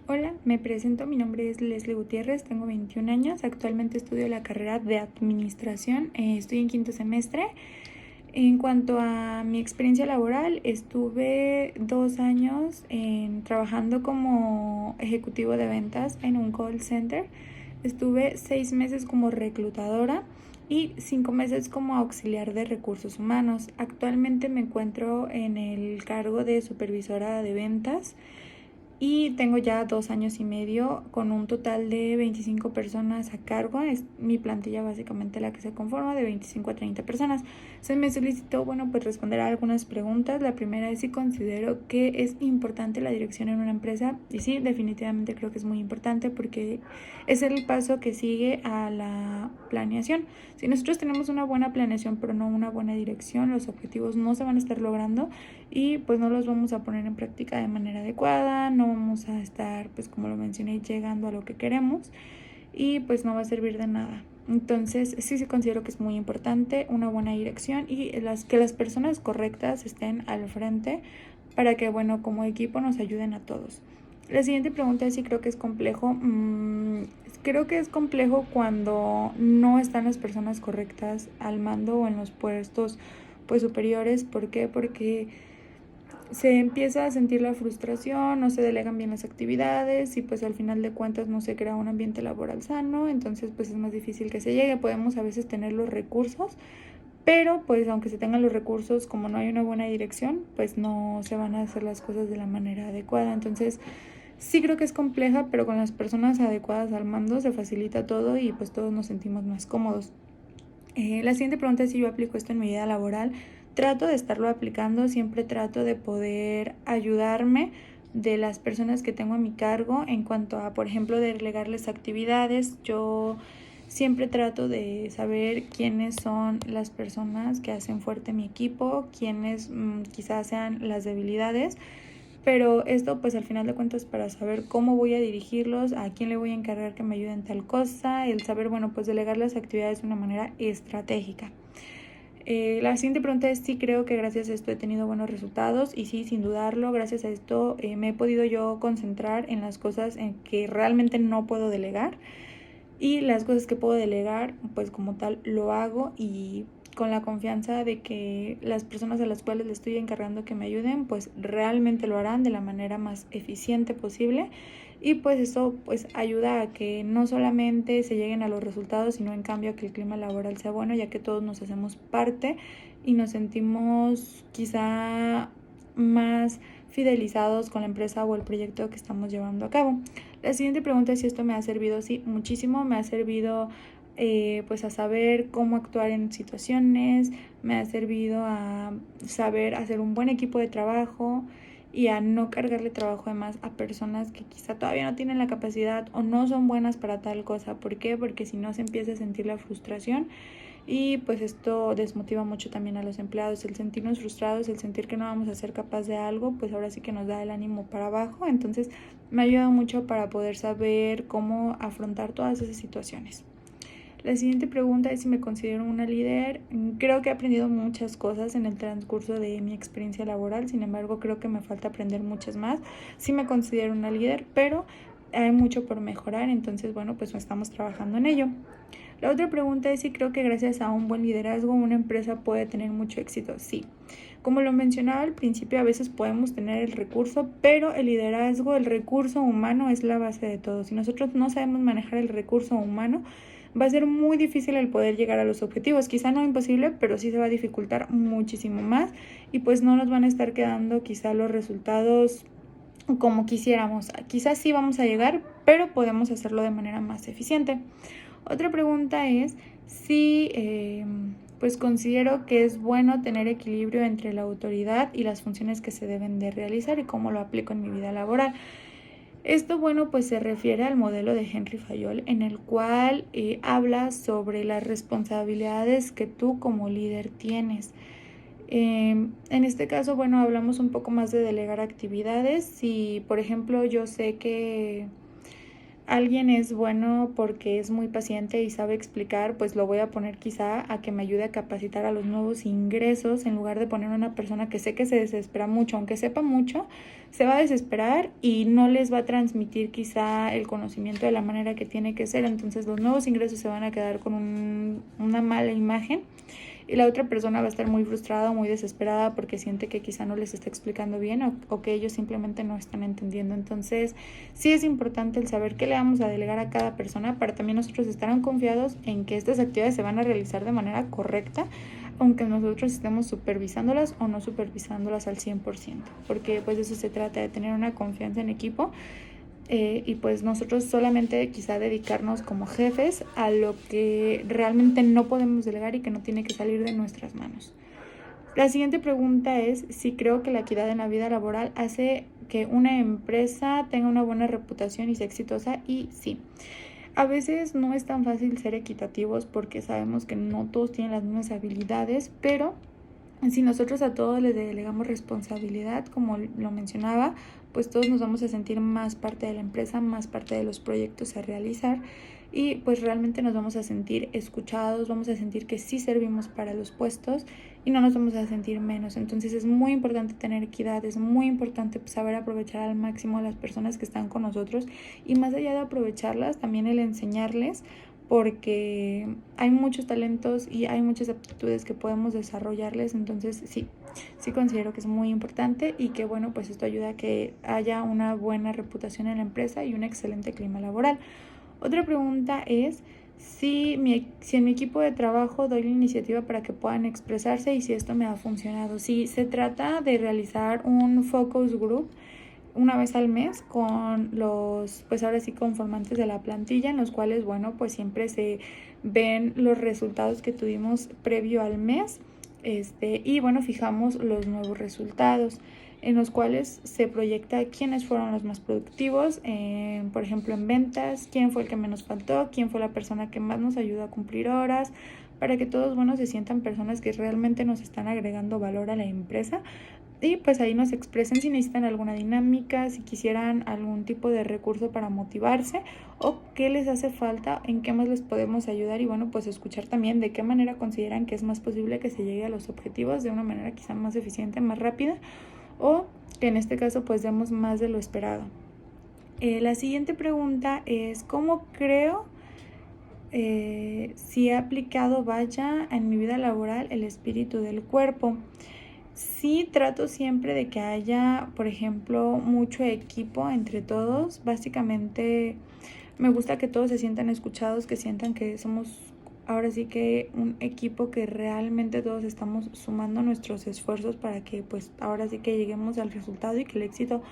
Hola, me presento, mi nombre es Leslie Gutiérrez, tengo 21 años, actualmente estudio la carrera de administración, estoy en quinto semestre. En cuanto a mi experiencia laboral, estuve 2 años trabajando como ejecutivo de ventas en un call center, estuve 6 meses como reclutadora y 5 meses como auxiliar de recursos humanos. Actualmente me encuentro en el cargo de supervisora de ventas y tengo ya 2 años y medio con un total de 25 personas a cargo. Es mi plantilla básicamente la que se conforma de 25 a 30 personas. Se me solicitó, pues responder a algunas preguntas. La primera es si considero que es importante la dirección en una empresa. Y sí, definitivamente creo que es muy importante porque es el paso que sigue a la planeación. Si nosotros tenemos una buena planeación pero no una buena dirección, los objetivos no se van a estar logrando y pues no los vamos a poner en práctica de manera adecuada, no vamos a estar, pues como lo mencioné, llegando a lo que queremos y pues no va a servir de nada. Entonces sí considero que es muy importante una buena dirección y que las personas correctas estén al frente para que, como equipo nos ayuden a todos. La siguiente pregunta es si creo que es complejo. Creo que es complejo cuando no están las personas correctas al mando o en los puestos pues superiores. ¿Por qué? Porque se empieza a sentir la frustración, no se delegan bien las actividades y pues al final de cuentas no se crea un ambiente laboral sano, entonces pues es más difícil que se llegue. Podemos a veces tener los recursos, pero pues aunque se tengan los recursos, como no hay una buena dirección, pues no se van a hacer las cosas de la manera adecuada. Entonces sí creo que es compleja, pero con las personas adecuadas al mando se facilita todo y pues todos nos sentimos más cómodos. La siguiente pregunta es si yo aplico esto en mi vida laboral. Trato de estarlo aplicando, siempre trato de poder ayudarme de las personas que tengo a mi cargo en cuanto a, por ejemplo, delegarles actividades. Yo siempre trato de saber quiénes son las personas que hacen fuerte mi equipo, quiénes quizás sean las debilidades, pero esto pues al final de cuentas para saber cómo voy a dirigirlos, a quién le voy a encargar que me ayude en tal cosa, el saber, pues delegar las actividades de una manera estratégica. La siguiente pregunta es si creo que gracias a esto he tenido buenos resultados y sí, sin dudarlo, gracias a esto me he podido yo concentrar en las cosas en que realmente no puedo delegar y las cosas que puedo delegar pues como tal lo hago y con la confianza de que las personas a las cuales le estoy encargando que me ayuden pues realmente lo harán de la manera más eficiente posible y pues eso pues ayuda a que no solamente se lleguen a los resultados sino en cambio a que el clima laboral sea bueno, ya que todos nos hacemos parte y nos sentimos quizá más fidelizados con la empresa o el proyecto que estamos llevando a cabo. La siguiente pregunta es si esto me ha servido. Sí, muchísimo. Me ha servido pues a saber cómo actuar en situaciones, me ha servido a saber hacer un buen equipo de trabajo y a no cargarle trabajo además a personas que quizá todavía no tienen la capacidad o no son buenas para tal cosa. ¿Por qué? Porque si no se empieza a sentir la frustración y pues esto desmotiva mucho también a los empleados. El sentirnos frustrados, el sentir que no vamos a ser capaz de algo, pues ahora sí que nos da el ánimo para abajo. Entonces me ha ayudado mucho para poder saber cómo afrontar todas esas situaciones. La siguiente pregunta es si me considero una líder. Creo que he aprendido muchas cosas en el transcurso de mi experiencia laboral, sin embargo creo que me falta aprender muchas más. Sí me considero una líder, pero hay mucho por mejorar, entonces pues estamos trabajando en ello. La otra pregunta es si creo que gracias a un buen liderazgo una empresa puede tener mucho éxito. Sí, como lo mencionaba al principio, a veces podemos tener el recurso, pero el liderazgo, el recurso humano es la base de todo. Si nosotros no sabemos manejar el recurso humano, va a ser muy difícil el poder llegar a los objetivos. Quizá no imposible, pero sí se va a dificultar muchísimo más y pues no nos van a estar quedando quizá los resultados como quisiéramos. Quizás sí vamos a llegar, pero podemos hacerlo de manera más eficiente. Otra pregunta es si pues considero que es bueno tener equilibrio entre la autoridad y las funciones que se deben de realizar y cómo lo aplico en mi vida laboral. Esto, pues se refiere al modelo de Henry Fayol, en el cual habla sobre las responsabilidades que tú como líder tienes. En este caso, hablamos un poco más de delegar actividades. Si, por ejemplo, yo sé que alguien es bueno porque es muy paciente y sabe explicar, pues lo voy a poner quizá a que me ayude a capacitar a los nuevos ingresos, en lugar de poner a una persona que sé que se desespera mucho, aunque sepa mucho, se va a desesperar y no les va a transmitir quizá el conocimiento de la manera que tiene que ser. Entonces los nuevos ingresos se van a quedar con una mala imagen y la otra persona va a estar muy frustrada o muy desesperada porque siente que quizá no les está explicando bien o que ellos simplemente no están entendiendo. Entonces sí es importante el saber qué le vamos a delegar a cada persona para también nosotros estar confiados en que estas actividades se van a realizar de manera correcta, aunque nosotros estemos supervisándolas o no supervisándolas al 100%, porque pues de eso se trata, de tener una confianza en equipo. Y pues nosotros solamente quizá dedicarnos como jefes a lo que realmente no podemos delegar y que no tiene que salir de nuestras manos. La siguiente pregunta es si creo que la equidad en la vida laboral hace que una empresa tenga una buena reputación y sea exitosa, y sí. A veces no es tan fácil ser equitativos porque sabemos que no todos tienen las mismas habilidades, pero si nosotros a todos les delegamos responsabilidad, como lo mencionaba, pues todos nos vamos a sentir más parte de la empresa, más parte de los proyectos a realizar, y pues realmente nos vamos a sentir escuchados, vamos a sentir que sí servimos para los puestos y no nos vamos a sentir menos. Entonces es muy importante tener equidad, es muy importante saber aprovechar al máximo a las personas que están con nosotros, y más allá de aprovecharlas, también el enseñarles, porque hay muchos talentos y hay muchas aptitudes que podemos desarrollarles. Entonces sí considero que es muy importante y que bueno, pues esto ayuda a que haya una buena reputación en la empresa y un excelente clima laboral. Otra pregunta es si en mi equipo de trabajo doy la iniciativa para que puedan expresarse y si esto me ha funcionado. Sí, se trata de realizar un focus group una vez al mes con los, pues ahora sí, conformantes de la plantilla, en los cuales, bueno, pues siempre se ven los resultados que tuvimos previo al mes, y bueno, fijamos los nuevos resultados, en los cuales se proyecta quiénes fueron los más productivos, por ejemplo, en ventas, quién fue el que menos faltó, quién fue la persona que más nos ayudó a cumplir horas, para que todos, bueno, se sientan personas que realmente nos están agregando valor a la empresa. Y pues ahí nos expresen si necesitan alguna dinámica, si quisieran algún tipo de recurso para motivarse o qué les hace falta, en qué más les podemos ayudar, y bueno, pues escuchar también de qué manera consideran que es más posible que se llegue a los objetivos de una manera quizá más eficiente, más rápida, o que en este caso pues demos más de lo esperado. La siguiente pregunta es ¿cómo creo si he aplicado vaya en mi vida laboral el espíritu del cuerpo? Sí, trato siempre de que haya, por ejemplo, mucho equipo entre todos. Básicamente me gusta que todos se sientan escuchados, que sientan que somos ahora sí que un equipo, que realmente todos estamos sumando nuestros esfuerzos para que pues ahora sí que lleguemos al resultado y que el éxito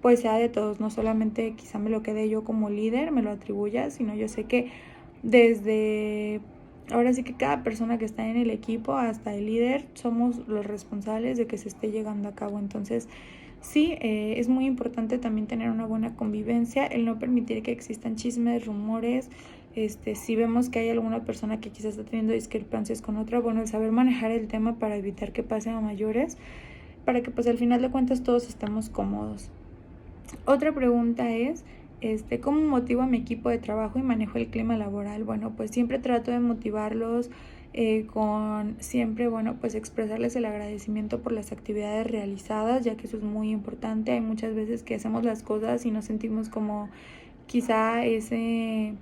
pues sea de todos, no solamente quizá me lo quede yo como líder, me lo atribuya, sino yo sé que desde ahora sí que cada persona que está en el equipo hasta el líder somos los responsables de que se esté llegando a cabo. Entonces sí, es muy importante también tener una buena convivencia, el no permitir que existan chismes, rumores. Si vemos que hay alguna persona que quizás está teniendo discrepancias con otra, bueno, el saber manejar el tema para evitar que pase a mayores, para que pues al final de cuentas todos estemos cómodos. Otra pregunta es, ¿cómo motivo a mi equipo de trabajo y manejo el clima laboral? Bueno, pues siempre trato de motivarlos con siempre, bueno, pues expresarles el agradecimiento por las actividades realizadas, ya que eso es muy importante. Hay muchas veces que hacemos las cosas y nos sentimos como quizá ese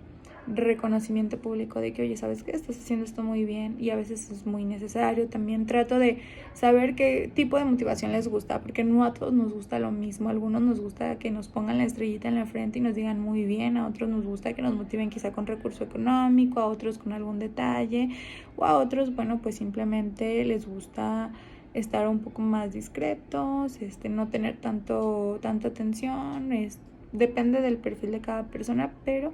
reconocimiento público de que, oye, ¿sabes qué? Estás haciendo esto muy bien, y a veces es muy necesario. También trato de saber qué tipo de motivación les gusta, porque no a todos nos gusta lo mismo. A algunos nos gusta que nos pongan la estrellita en la frente y nos digan muy bien, a otros nos gusta que nos motiven quizá con recurso económico, a otros con algún detalle, o a otros, bueno, pues simplemente les gusta estar un poco más discretos, no tener tanta atención. Depende del perfil de cada persona, pero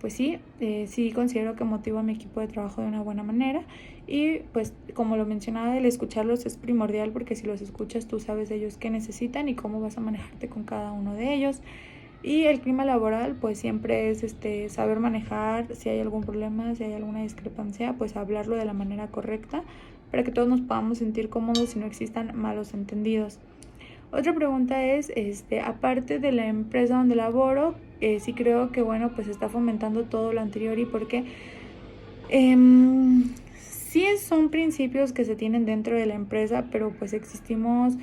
pues sí considero que motivo a mi equipo de trabajo de una buena manera, y pues como lo mencionaba, el escucharlos es primordial, porque si los escuchas tú sabes ellos qué necesitan y cómo vas a manejarte con cada uno de ellos. Y el clima laboral pues siempre es saber manejar, si hay algún problema, si hay alguna discrepancia, pues hablarlo de la manera correcta para que todos nos podamos sentir cómodos y no existan malos entendidos. Otra pregunta es, aparte de la empresa donde laboro, sí creo que, bueno, pues está fomentando todo lo anterior y porque sí son principios que se tienen dentro de la empresa, pero pues existimos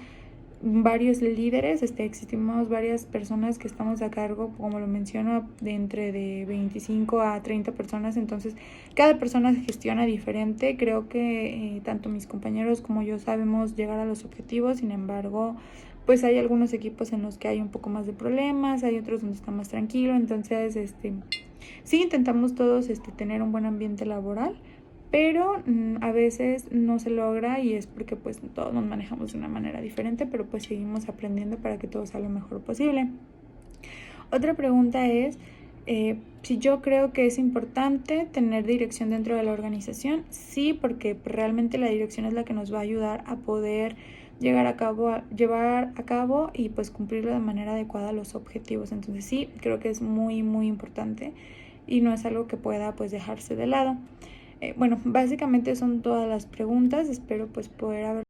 varios líderes, existimos varias personas que estamos a cargo, como lo menciono, de entre de 25 a 30 personas, entonces cada persona se gestiona diferente. Creo que tanto mis compañeros como yo sabemos llegar a los objetivos, sin embargo, pues hay algunos equipos en los que hay un poco más de problemas, hay otros donde está más tranquilo, entonces sí intentamos todos tener un buen ambiente laboral, pero a veces no se logra y es porque pues todos nos manejamos de una manera diferente, pero pues seguimos aprendiendo para que todo salga lo mejor posible. Otra pregunta es si yo creo que es importante tener dirección dentro de la organización. Sí, porque realmente la dirección es la que nos va a ayudar a poder llevar a cabo y pues cumplirlo de manera adecuada los objetivos. Entonces sí, creo que es muy muy importante y no es algo que pueda pues dejarse de lado. Bueno, básicamente son todas las preguntas. Espero pues poder haber